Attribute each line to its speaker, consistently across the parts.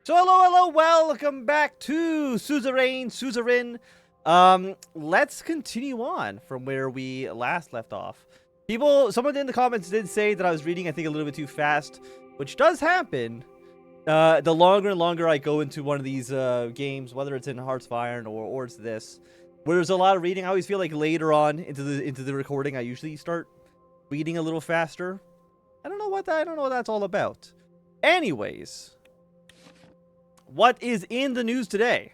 Speaker 1: So hello, welcome back to Suzerain. Let's continue on from where we last left off. Someone in the comments did say that I was reading, I think, a little bit too fast, which does happen. The longer and longer I go into one of these games, whether it's in Hearts of Iron or it's this, where there's a lot of reading, I always feel like later on into the recording, I usually start reading a little faster. I don't know what that's all about. Anyways, what is in the news today?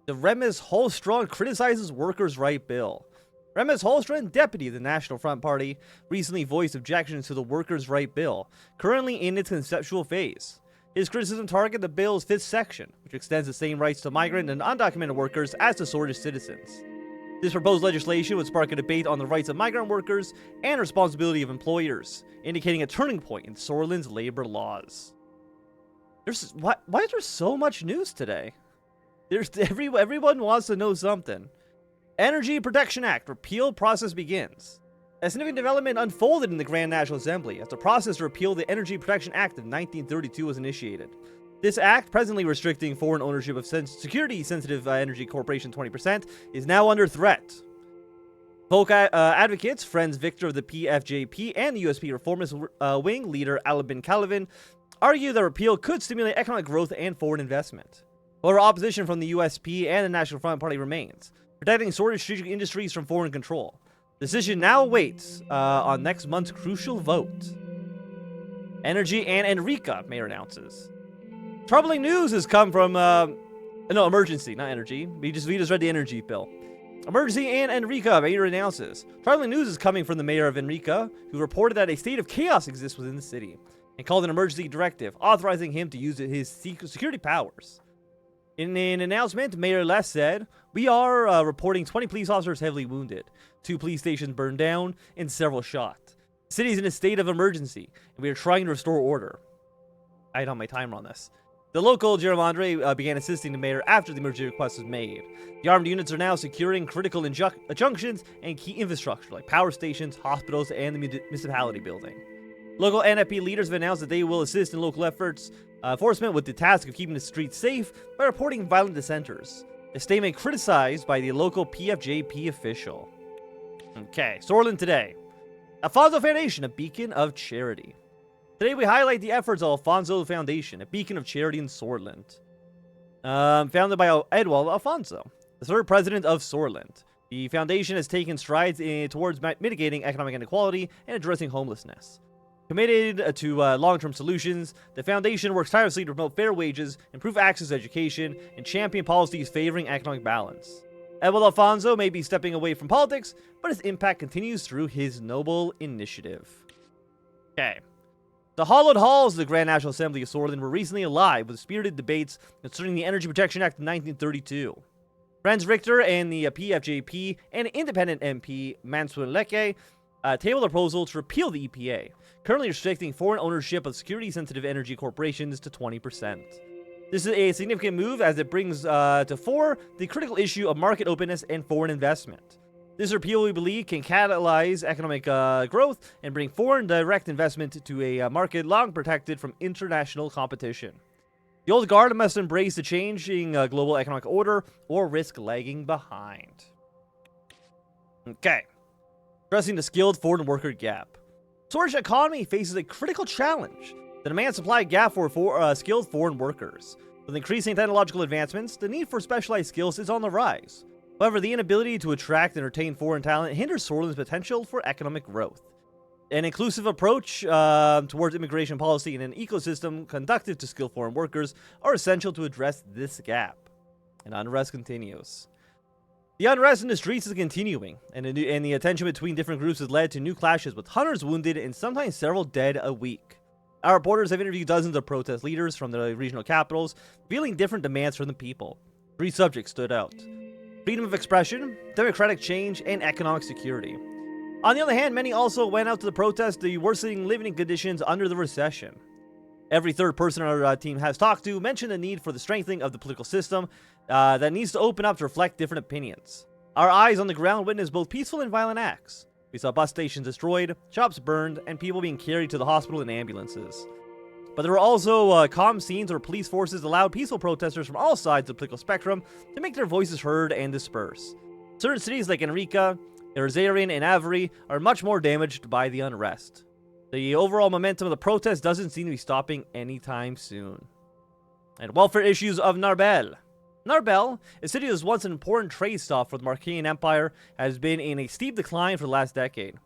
Speaker 1: The Remus Holstrand criticizes workers' right bill. Remus Holstrand, deputy of the National Front Party, recently voiced objections to the workers' right bill, currently in its conceptual phase. His criticism targeted the bill's 5th section, which extends the same rights to migrant and undocumented workers as to Swedish citizens. This proposed legislation would spark a debate on the rights of migrant workers and responsibility of employers, indicating a turning point in Sordland's labor laws. Why is there so much news today? Everyone wants to know something. Energy Protection Act repeal process begins. A significant development unfolded in the Grand National Assembly as the process to repeal the Energy Protection Act of 1932 was initiated. This act, presently restricting foreign ownership of security-sensitive energy corporation 20%, is now under threat. Folk advocates, Friends Victor of the PFJP and the USP Reformist Wing leader Albin Calvin, argue that repeal could stimulate economic growth and foreign investment. However, opposition from the USP and the National Front Party remains, protecting Swedish strategic industries from foreign control. Decision now awaits on next month's crucial vote. Energy and Enrica, mayor announces. Troubling news has come from, emergency, not energy. We just read the energy bill. Emergency and Enrica, mayor announces. Troubling news is coming from the mayor of Enrica, who reported that a state of chaos exists within the city, and called an emergency directive, authorizing him to use his security powers. In an announcement, Mayor Les said, "We are reporting 20 police officers heavily wounded, 2 police stations burned down, and several shot. The city is in a state of emergency, and we are trying to restore order." I had on my timer on this. The local Geromandre began assisting the mayor after the emergency request was made. The armed units are now securing critical junctions and key infrastructure like power stations, hospitals, and the municipality building. Local NFP leaders have announced that they will assist in local efforts enforcement with the task of keeping the streets safe by reporting violent dissenters. A statement criticized by the local PFJP official. Okay, Sordland today. Alfonso Foundation, a beacon of charity. Today we highlight the efforts of Alfonso Foundation, a beacon of charity in Sordland. Founded by Eduardo Alfonso, the 3rd president of Sordland. The foundation has taken strides towards mitigating economic inequality and addressing homelessness. Committed to long-term solutions, the foundation works tirelessly to promote fair wages, improve access to education, and champion policies favoring economic balance. Eduardo Alfonso may be stepping away from politics, but his impact continues through his noble initiative. Okay. The hallowed halls of the Grand National Assembly of Sordland were recently alive with spirited debates concerning the Energy Protection Act of 1932. Friends Richter and the PFJP and independent MP Manswin Leke tabled a proposal to repeal the EPA, currently restricting foreign ownership of security-sensitive energy corporations to 20%. This is a significant move as it brings to fore the critical issue of market openness and foreign investment. This repeal, we believe, can catalyze economic growth and bring foreign direct investment to a market long protected from international competition. The old guard must embrace the changing global economic order or risk lagging behind. Okay. Addressing the skilled foreign worker gap. Swedish economy faces a critical challenge: the demand-supply gap for skilled foreign workers. With increasing technological advancements, the need for specialized skills is on the rise. However, the inability to attract and retain foreign talent hinders Sordland's potential for economic growth. An inclusive approach towards immigration policy and an ecosystem conducive to skilled foreign workers are essential to address this gap. And unrest continues. The unrest in the streets is continuing, and the tension between different groups has led to new clashes with hundreds wounded and sometimes several dead a week. Our reporters have interviewed dozens of protest leaders from the regional capitals, revealing different demands from the people. 3 subjects stood out: freedom of expression, democratic change, and economic security. On the other hand, many also went out to the protest the worsening living conditions under the recession. Every 3rd person our team has talked to mentioned the need for the strengthening of the political system that needs to open up to reflect different opinions. Our eyes on the ground witnessed both peaceful and violent acts. We saw bus stations destroyed, shops burned, and people being carried to the hospital in ambulances. But there were also calm scenes where police forces allowed peaceful protesters from all sides of the political spectrum to make their voices heard and disperse. Certain cities like Enrica, Suzerain, and Avery are much more damaged by the unrest. The overall momentum of the protest doesn't seem to be stopping anytime soon. And welfare issues of Narbel. Narbel, a city that was once an important trade stop for the Marquean Empire, has been in a steep decline for the last decade.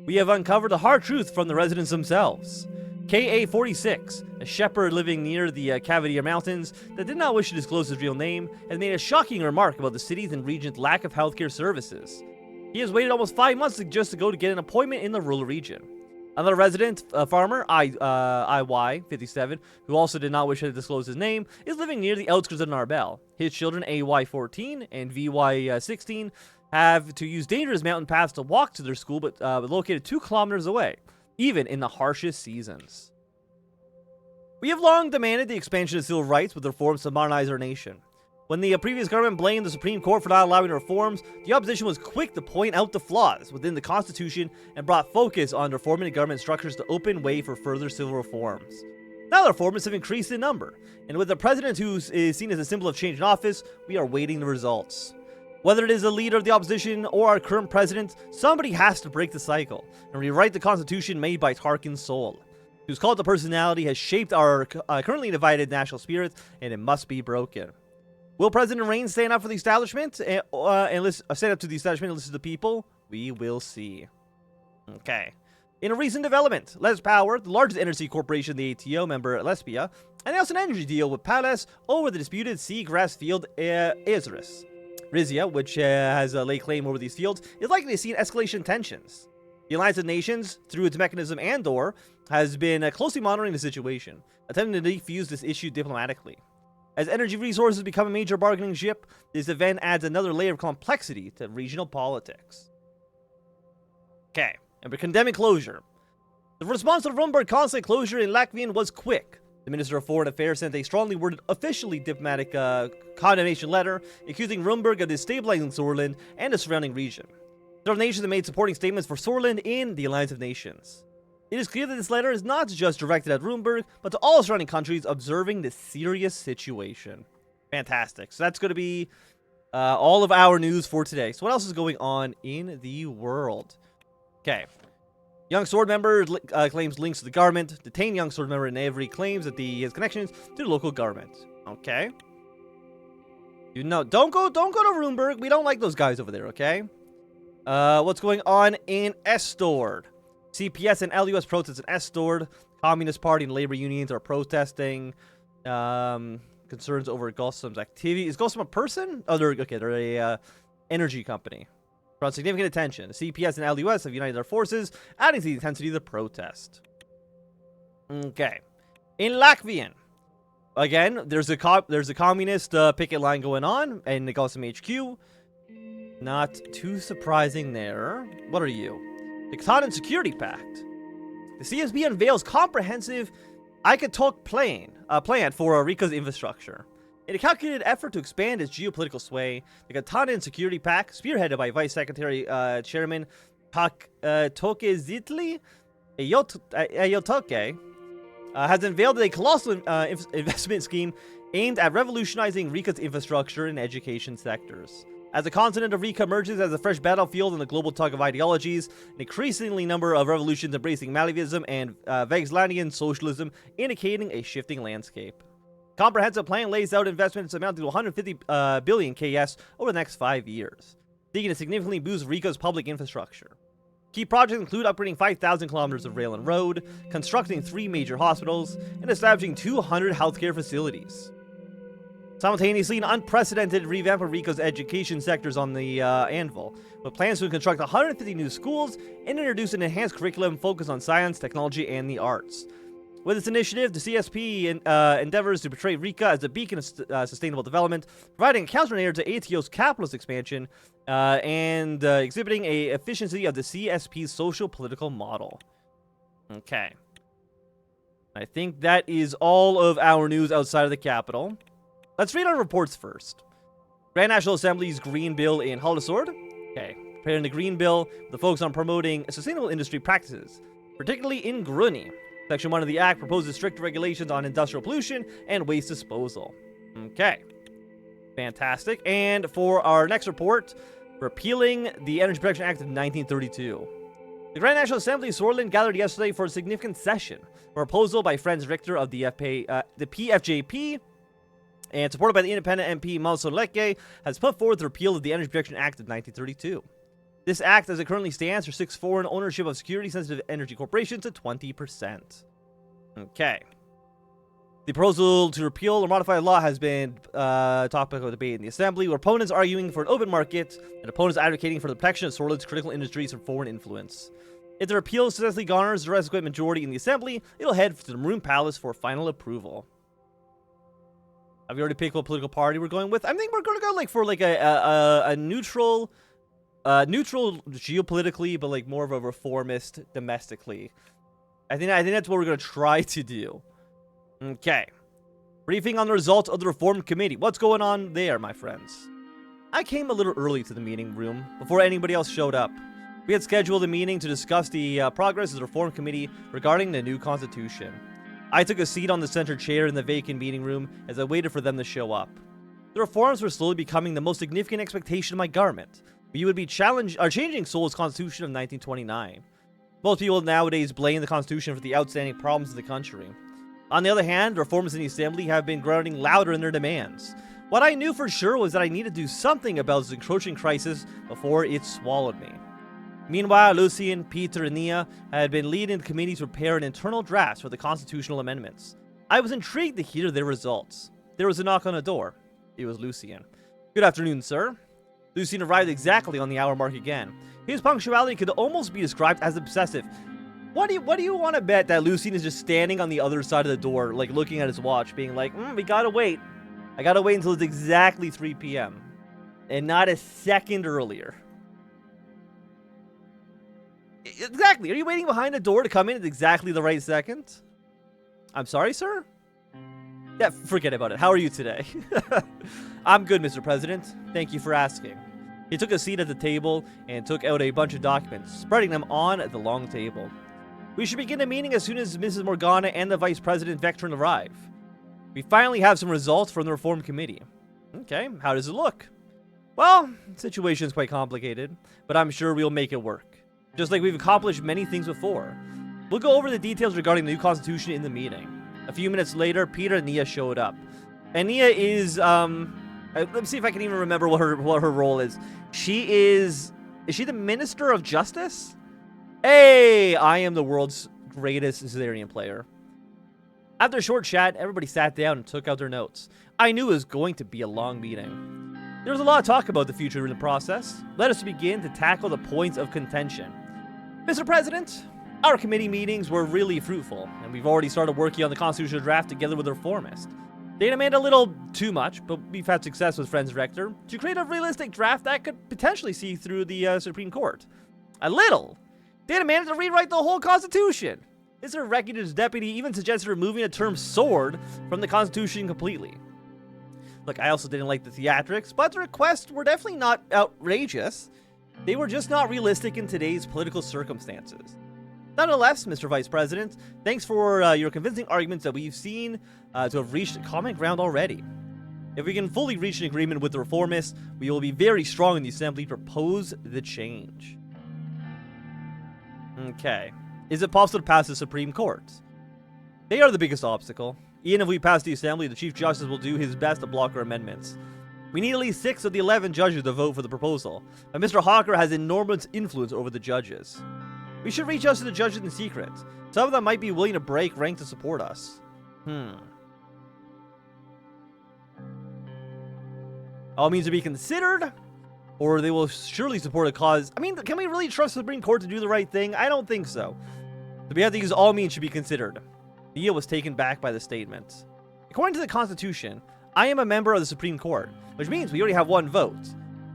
Speaker 1: We have uncovered the hard truth from the residents themselves. KA-46, a shepherd living near the Cavalier Mountains that did not wish to disclose his real name, has made a shocking remark about the city's and region's lack of healthcare services. He has waited almost 5 months just to go to get an appointment in the rural region. Another resident, farmer, IY57, who also did not wish to disclose his name, is living near the outskirts of Narbel. His children, AY14 and VY16, have to use dangerous mountain paths to walk to their school, but located 2 kilometers away, even in the harshest seasons. We have long demanded the expansion of civil rights with reforms to modernize our nation. When the previous government blamed the Supreme Court for not allowing reforms, the opposition was quick to point out the flaws within the Constitution and brought focus on reforming the government structures to open way for further civil reforms. Now the reformers have increased in number, and with the president who is seen as a symbol of change in office, we are waiting the results. Whether it is the leader of the opposition or our current president, somebody has to break the cycle and rewrite the Constitution made by Tarkin's soul, whose cult of personality has shaped our currently divided national spirit, and it must be broken. Will President Rayne stand up for the establishment stand up to the establishment and listen to the people? We will see. Okay. In a recent development, Les Power, the largest energy corporation in the ATO member Lesbia, announced an energy deal with Palace over the disputed seagrass field Ezris. Rizia, which has laid claim over these fields, is likely to see an escalation in tensions. The Alliance of Nations, through its mechanism Andor, has been closely monitoring the situation, attempting to defuse this issue diplomatically. As energy resources become a major bargaining chip, this event adds another layer of complexity to regional politics. Okay, and we're condemning closure. The response to the Rumburg consulate closure in Latvian was quick. The Minister of Foreign Affairs sent a strongly worded, officially diplomatic condemnation letter accusing Rumburg of destabilizing Sordland and the surrounding region. Several nations have made supporting statements for Sordland in the Alliance of Nations. It is clear that this letter is not just directed at Rumburg, but to all surrounding countries observing the serious situation. Fantastic. So that's going to be all of our news for today. So what else is going on in the world? Okay. Young Sword member claims links to the government. Detained young Sword member in Avery claims that he has connections to the local government. Okay. You know, don't go to Rumburg. We don't like those guys over there, okay? What's going on in Estord? CPS and LUS protests in Estord. Communist Party and labor unions are protesting. Concerns over Gulfstream's activity. Is Gulfstream a person? Oh, they're a energy company. Brought significant attention. The CPS and LUS have united their forces, adding to the intensity of the protest. Okay. In Latvian, again, there's a communist picket line going on in the Gulfstream HQ. Not too surprising there. What are you? The Katahdin Security Pact. The CSB unveils comprehensive Ikatok plan for Rica's infrastructure. In a calculated effort to expand its geopolitical sway, the Katahdin Security Pact, spearheaded by Vice Secretary Chairman Tokezitli Ayotoke, has unveiled a colossal investment scheme aimed at revolutionizing Rica's infrastructure and education sectors. As the continent of Rica emerges as a fresh battlefield in the global tug of ideologies, an increasingly number of revolutions embracing Malivism and Vexlandian socialism, indicating a shifting landscape. Comprehensive plan lays out investments amounting to 150 billion KS over the next 5 years, seeking to significantly boost Rica's public infrastructure. Key projects include upgrading 5,000 kilometers of rail and road, constructing 3 major hospitals, and establishing 200 healthcare facilities. Simultaneously, an unprecedented revamp of Rico's education sectors on the anvil, with plans to construct 150 new schools and introduce an enhanced curriculum focused on science, technology, and the arts. With this initiative, the CSP endeavors to portray Rica as a beacon of sustainable development, providing a counter-narrative to ATO's capitalist expansion, and exhibiting a efficiency of the CSP's social-political model. Okay. I think that is all of our news outside of the capital. Let's read our reports first. Grand National Assembly's Green Bill in Hollisord. Okay. Preparing the Green Bill with the focus on promoting sustainable industry practices, particularly in Grunny. Section 1 of the Act proposes strict regulations on industrial pollution and waste disposal. Okay. Fantastic. And for our next report, repealing the Energy Protection Act of 1932. The Grand National Assembly of Sordland gathered yesterday for a significant session. A proposal by Franz Richter of the PFJP and supported by the independent MP Malso Lecce has put forward the repeal of the Energy Protection Act of 1932. This act, as it currently stands, restricts foreign ownership of security-sensitive energy corporations to 20%. Okay. The proposal to repeal or modify the law has been topic of debate in the Assembly, where opponents arguing for an open market and opponents advocating for the protection of Sordland's critical industries from foreign influence. If the repeal successfully garners the requisite majority in the Assembly, it'll head to the Maroon Palace for final approval. Have you already picked what political party we're going with? I think we're going to go for a neutral, neutral geopolitically, but like more of a reformist domestically. I think that's what we're going to try to do. Okay. Briefing on the results of the Reform Committee. What's going on there, my friends? I came a little early to the meeting room before anybody else showed up. We had scheduled a meeting to discuss the progress of the Reform Committee regarding the new Constitution. I took a seat on the center chair in the vacant meeting room as I waited for them to show up. The reforms were slowly becoming the most significant expectation of my government. We would be changing Seoul's Constitution of 1929. Most people nowadays blame the Constitution for the outstanding problems of the country. On the other hand, reformers in the Assembly have been growling louder in their demands. What I knew for sure was that I needed to do something about this encroaching crisis before it swallowed me. Meanwhile, Lucien, Peter, and Nia had been leading the committee to prepare an internal draft for the constitutional amendments. I was intrigued to hear their results. There was a knock on the door. It was Lucien. Good afternoon, sir. Lucien arrived exactly on the hour mark again. His punctuality could almost be described as obsessive. What do you want to bet that Lucien is just standing on the other side of the door, like looking at his watch, being like, we gotta wait. I gotta wait until it's exactly 3 p.m. and not a second earlier. Exactly. Are you waiting behind the door to come in at exactly the right second? I'm sorry, sir? Yeah, forget about it. How are you today? I'm good, Mr. President. Thank you for asking. He took a seat at the table and took out a bunch of documents, spreading them on the long table. We should begin the meeting as soon as Mrs. Morgana and the Vice President Vectron arrive. We finally have some results from the Reform Committee. Okay, how does it look? Well, the situation's quite complicated, but I'm sure we'll make it work. Just like we've accomplished many things before. We'll go over the details regarding the new Constitution in the meeting. A few minutes later, Peter and Nia showed up. And Nia is, let me see if I can even remember what her role is. Is she the Minister of Justice? Hey, I am the world's greatest Suzerain player. After a short chat, everybody sat down and took out their notes. I knew it was going to be a long meeting. There was a lot of talk about the future in the process. Let us begin to tackle the points of contention. Mr. President, our committee meetings were really fruitful, and we've already started working on the constitutional draft together with the reformists. They demand a little too much, but we've had success with Franz Richter to create a realistic draft that could potentially see through the Supreme Court. A little? They demanded to rewrite the whole Constitution. Mr. Reckitt's deputy even suggested removing the term sword from the Constitution completely. Look, I also didn't like the theatrics, but the requests were definitely not outrageous. They were just not realistic in today's political circumstances. Nonetheless, Mr. Vice President, thanks for your convincing arguments that we've seen to have reached common ground already. If we can fully reach an agreement with the reformists, we will be very strong in the Assembly to propose the change. Okay. Is it possible to pass the Supreme Court? They are the biggest obstacle. Even if we pass the Assembly, the Chief Justice will do his best to block our amendments. We need at least 6 of the 11 judges to vote for the proposal, and Mr. Hawker has enormous influence over the judges. We should reach out to the judges in secret. Some of them might be willing to break rank to support us. All means to be considered, or they will surely support a cause. I mean, can we really trust the Supreme Court to do the right thing? I don't think so. So we have to use all means should be considered. Nia was taken back by the statement. According to the Constitution, I am a member of the Supreme Court, which means we already have 1 vote.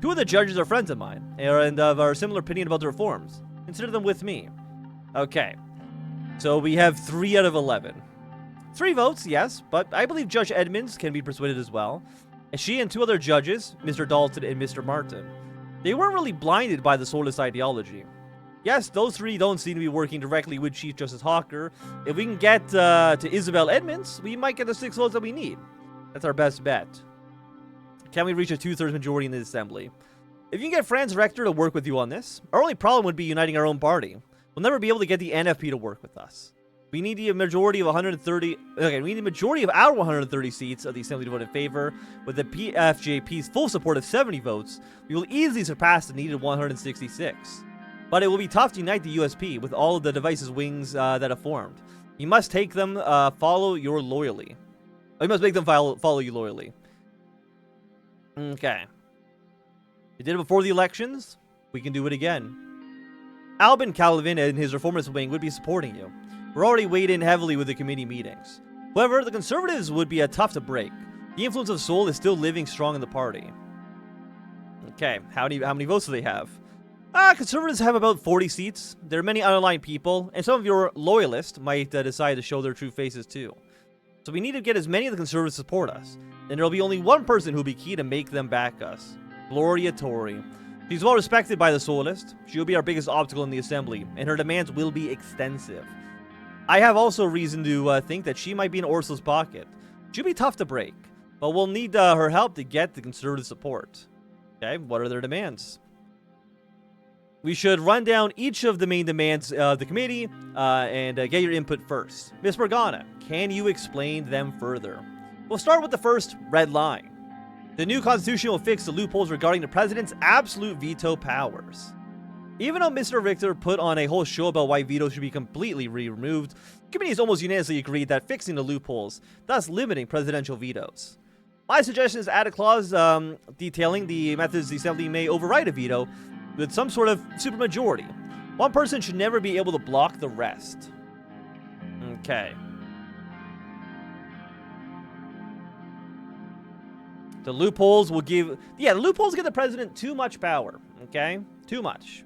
Speaker 1: 2 of the judges are friends of mine, and of our similar opinion about the reforms. Consider them with me. Okay. So we have 3 out of 11. 3 votes, yes, but I believe Judge Edmonds can be persuaded as well. And she and 2 other judges, Mr. Dalton and Mr. Martin, they weren't really blinded by the Sordland ideology. Yes, those three don't seem to be working directly with Chief Justice Hawker. If we can get to Isabel Edmonds, we might get the 6 votes that we need. That's our best bet. Can we reach a 2/3 majority in the assembly? If you can get Franz Rector to work with you on this, our only problem would be uniting our own party. We'll never be able to get the NFP to work with us. We need a majority of 130. Okay, we need a majority of our 130 seats of the assembly to vote in favor. With the PFJP's full support of 70 votes, we will easily surpass the needed 166. But it will be tough to unite the USP with all of the device's wings that have formed. You must take them follow your loyally. You must make them follow you loyally. Okay. You did it before the elections. We can do it again. Albin Calvin and his reformist wing would be supporting you. We're already weighed in heavily with the committee meetings. However, the conservatives would be tough to break. The influence of Seoul is still living strong in the party. Okay, how many votes do they have? Conservatives have about 40 seats. There are many unaligned people, and some of your loyalists might decide to show their true faces too. So we need to get as many of the conservatives to support us. And there will be only one person who will be key to make them back us. Gloria Tori. She's well respected by the Soulists. She will be our biggest obstacle in the assembly, and her demands will be extensive. I have also reason to think that she might be in Ursula's pocket. She'll be tough to break, but we'll need her help to get the conservative support. Okay, what are their demands? We should run down each of the main demands of the committee and get your input first. Ms. Morgana, can you explain them further? We'll start with the first red line. The new constitution will fix the loopholes regarding the president's absolute veto powers. Even though Mr. Richter put on a whole show about why veto should be completely removed, the committee has almost unanimously agreed that fixing the loopholes, thus limiting presidential vetoes. My suggestion is add a clause detailing the methods the assembly may override a veto with some sort of supermajority. One person should never be able to block the rest. Okay. The loopholes will give... Yeah, the loopholes give the president too much power. Okay? Too much.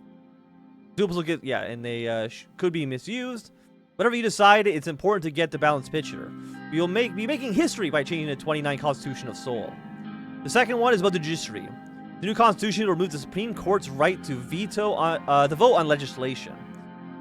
Speaker 1: Loopholes will get... Yeah, and they could be misused. Whatever you decide, it's important to get the balanced picture. We will be making history by changing the 29 Constitution of Seoul. The second one is about the judiciary. The new constitution will remove the Supreme Court's right to veto on, the vote on legislation.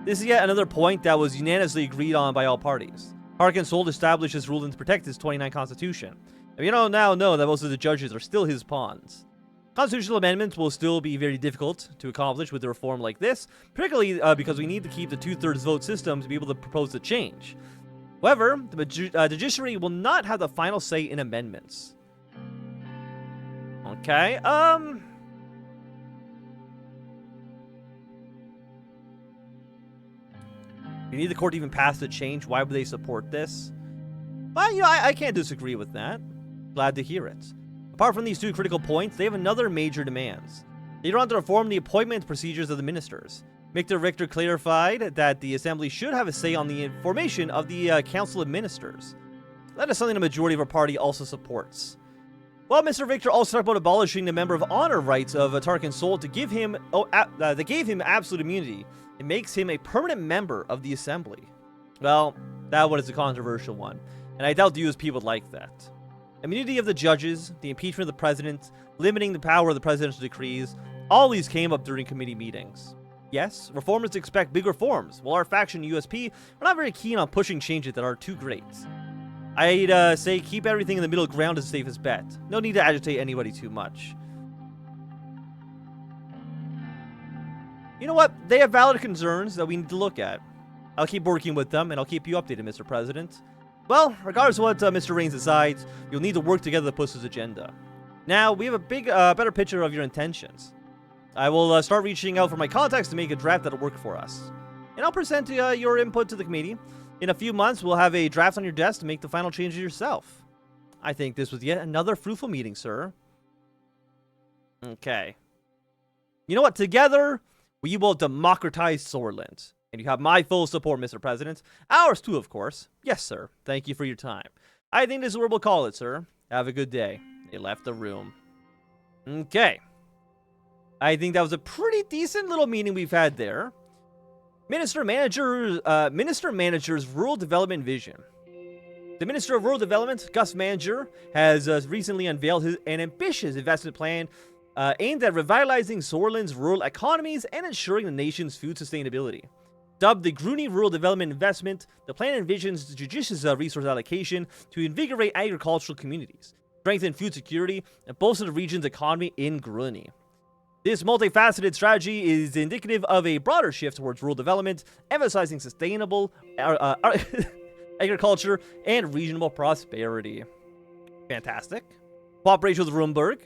Speaker 1: This is yet another point that was unanimously agreed on by all parties. Park and Seoul established this rule to protect his 29 Constitution. And we now know that most of the judges are still his pawns. Constitutional amendments will still be very difficult to accomplish with a reform like this, particularly because we need to keep the 2/3 vote system to be able to propose the change. However, the judiciary will not have the final say in amendments. Okay, you need the court to even pass the change. Why would they support this? Well, I can't disagree with that. Glad to hear it. Apart from these two critical points, they have another major demands. They want to reform the appointment procedures of the ministers. Mr. Richter clarified that the assembly should have a say on the formation of the Council of Ministers. That is something the majority of our party also supports. Well, Mr. Richter also talked about abolishing the member of honor rights of Tarkin Seoul to give him, that gave him absolute immunity. It makes him a permanent member of the assembly. Well, that one is a controversial one, and I doubt the USP would like that. Immunity of the judges, the impeachment of the president, limiting the power of the presidential decrees, all these came up during committee meetings. Yes, reformers expect big reforms, while our faction USP are not very keen on pushing changes that are too great. I'd say keep everything in the middle ground as the safest bet. No need to agitate anybody too much. You know what? They have valid concerns that we need to look at. I'll keep working with them, and I'll keep you updated, Mr. President. Well, regardless of what Mr. Rayne decides, you'll need to work together to push his agenda. Now, we have a better picture of your intentions. I will start reaching out for my contacts to make a draft that'll work for us. And I'll present your input to the committee. In a few months, we'll have a draft on your desk to make the final changes yourself. I think this was yet another fruitful meeting, sir. Okay. You know what? Together, we will democratize Sordland. And you have my full support, Mr. President. Ours too, of course. Yes, sir. Thank you for your time. I think this is where we'll call it, sir. Have a good day. They left the room. Okay. I think that was a pretty decent little meeting we've had there. Minister Manager's Rural Development Vision. The Minister of Rural Development, Gus Manager, has recently unveiled an ambitious investment plan aimed at revitalizing Sordland's rural economies and ensuring the nation's food sustainability. Dubbed the Gruny Rural Development Investment, the plan envisions judicious resource allocation to invigorate agricultural communities, strengthen food security, and bolster the region's economy in Gruny. This multifaceted strategy is indicative of a broader shift towards rural development, emphasizing sustainable agriculture and regional prosperity. Fantastic. Cooperation with Rumburg.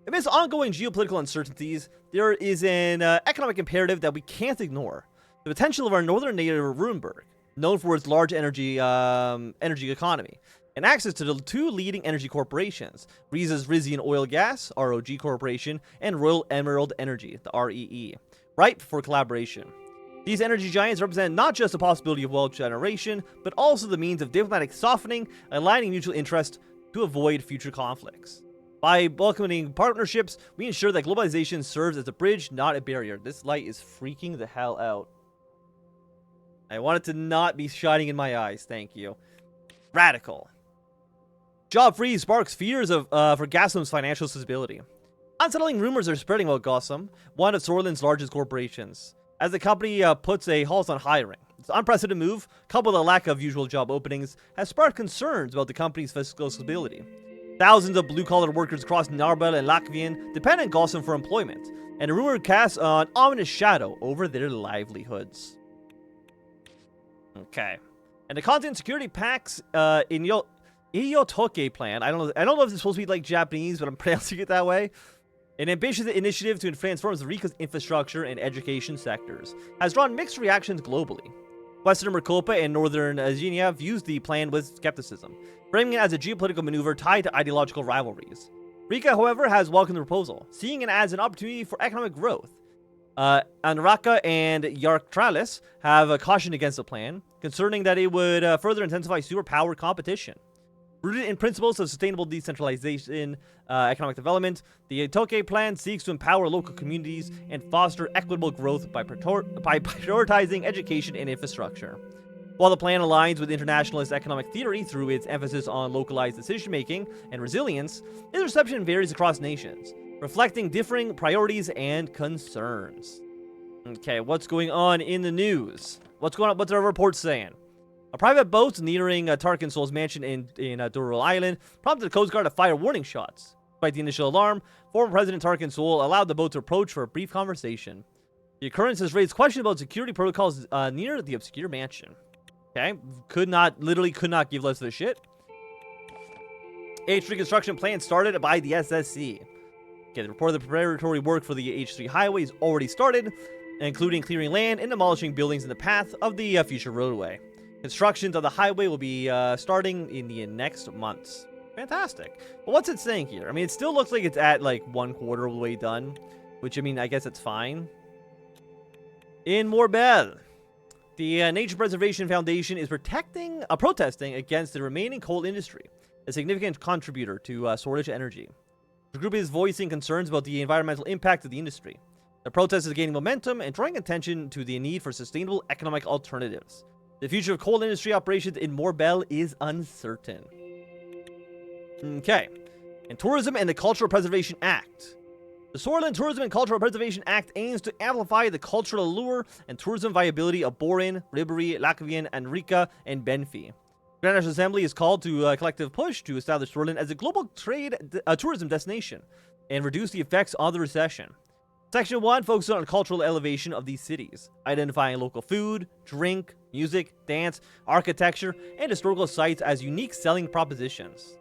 Speaker 1: Amidst ongoing geopolitical uncertainties, there is an economic imperative that we can't ignore. The potential of our northern neighbor Rumburg, known for its large energy economy, and access to the two leading energy corporations, Riza's Rizian Oil Gas, ROG Corporation, and Royal Emerald Energy, the REE, ripe for collaboration. These energy giants represent not just the possibility of wealth generation, but also the means of diplomatic softening, aligning mutual interest to avoid future conflicts. By welcoming partnerships, we ensure that globalization serves as a bridge, not a barrier. This light is freaking the hell out. I want it to not be shining in my eyes, thank you. Radical. Job freeze sparks fears for Gaslam's financial stability. Unsettling rumors are spreading about Gotham, one of Sordland's largest corporations, as the company puts a halt on hiring. This unprecedented move, coupled with a lack of usual job openings, has sparked concerns about the company's fiscal stability. Thousands of blue-collar workers across Narbel and Latvian depend on Gotham for employment, and a rumor casts an ominous shadow over their livelihoods. Okay. And the content security packs in Iyotoke plan, I don't know if it's supposed to be like Japanese, but I'm pronouncing it that way. An ambitious initiative to transform Rika's infrastructure and education sectors has drawn mixed reactions globally. Western Mercopa and Northern Xenia views the plan with skepticism, framing it as a geopolitical maneuver tied to ideological rivalries. Rika, however, has welcomed the proposal, seeing it as an opportunity for economic growth. Anraka and Yartralis have cautioned against the plan, concerning that it would further intensify superpower competition. Rooted in principles of sustainable decentralization, economic development, the Itoke plan seeks to empower local communities and foster equitable growth by prioritizing education and infrastructure. While the plan aligns with internationalist economic theory through its emphasis on localized decision-making and resilience, its reception varies across nations, reflecting differing priorities and concerns. Okay, what's going on in the news? What's our reports saying? A private boat nearing Tarkin Sol's mansion in Durrell Island prompted the Coast Guard to fire warning shots. Despite the initial alarm, former President Tarkin Sol allowed the boat to approach for a brief conversation. The occurrence has raised questions about security protocols near the obscure mansion. Okay, literally could not give less of a shit. H3 construction plan started by the SSC. Okay, the report of the preparatory work for the H3 highway is already started, including clearing land and demolishing buildings in the path of the future roadway. Constructions of the highway will be starting in the next months. Fantastic. But what's it saying here? I mean, it still looks like it's at like 1/4 of the way done, which, I mean, I guess it's fine. In Morbel, the Nature Preservation Foundation is protesting against the remaining coal industry, a significant contributor to storage energy. The group is voicing concerns about the environmental impact of the industry. The protest is gaining momentum and drawing attention to the need for sustainable economic alternatives. The future of coal industry operations in Morbel is uncertain. Okay. And Tourism and the Cultural Preservation Act. The Sordland Tourism and Cultural Preservation Act aims to amplify the cultural allure and tourism viability of Borin, Ribéry, Latvian, Enrica, and Benfi. The Grand National Assembly is called to a collective push to establish Sordland as a global tourism destination and reduce the effects of the recession. Section 1 focuses on cultural elevation of these cities, identifying local food, drink, music, dance, architecture, and historical sites as unique selling propositions.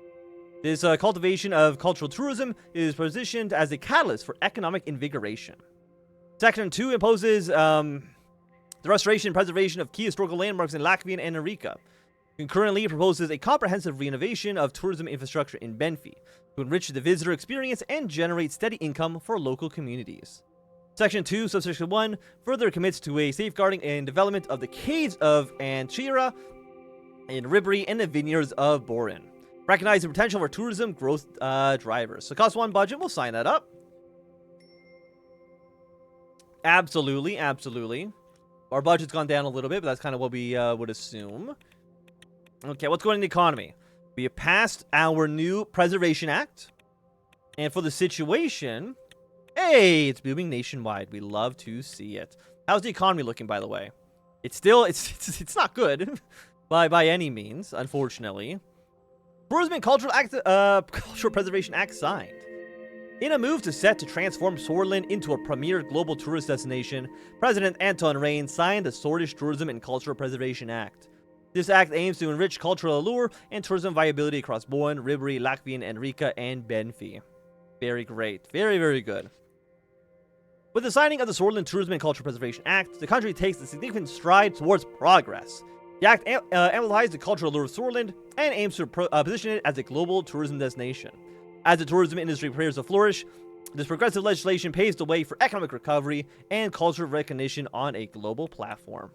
Speaker 1: This cultivation of cultural tourism is positioned as a catalyst for economic invigoration. Section 2 imposes the restoration and preservation of key historical landmarks in Latvian and Enrica. Concurrently, it proposes a comprehensive renovation of tourism infrastructure in Benfi to enrich the visitor experience and generate steady income for local communities. Section 2, subsection 1, further commits to a safeguarding and development of the caves of Anchira and Ribéry and the vineyards of Borin. Recognize the potential for tourism growth drivers. So cost 1 budget, we'll sign that up. Absolutely, absolutely. Our budget's gone down a little bit, but that's kind of what we would assume. Okay, what's going on in the economy? We have passed our new Preservation Act. And for the situation, Hey, it's booming nationwide. We love to see it. How's the economy looking, by the way? It's still, it's not good by any means, unfortunately. Tourism and Cultural Preservation Act signed. In a move to transform Sordland into a premier global tourist destination, President Anton Rayne signed the Sordland Tourism and Cultural Preservation Act. This act aims to enrich cultural allure and tourism viability across Boen, Ribri, Lakvien, Enrica, and Benfi. Very great. Very, very good. With the signing of the Sordland Tourism and Cultural Preservation Act, the country takes a significant stride towards progress. The act amplifies the cultural allure of Sordland and aims to position it as a global tourism destination. As the tourism industry prepares to flourish, this progressive legislation paves the way for economic recovery and cultural recognition on a global platform.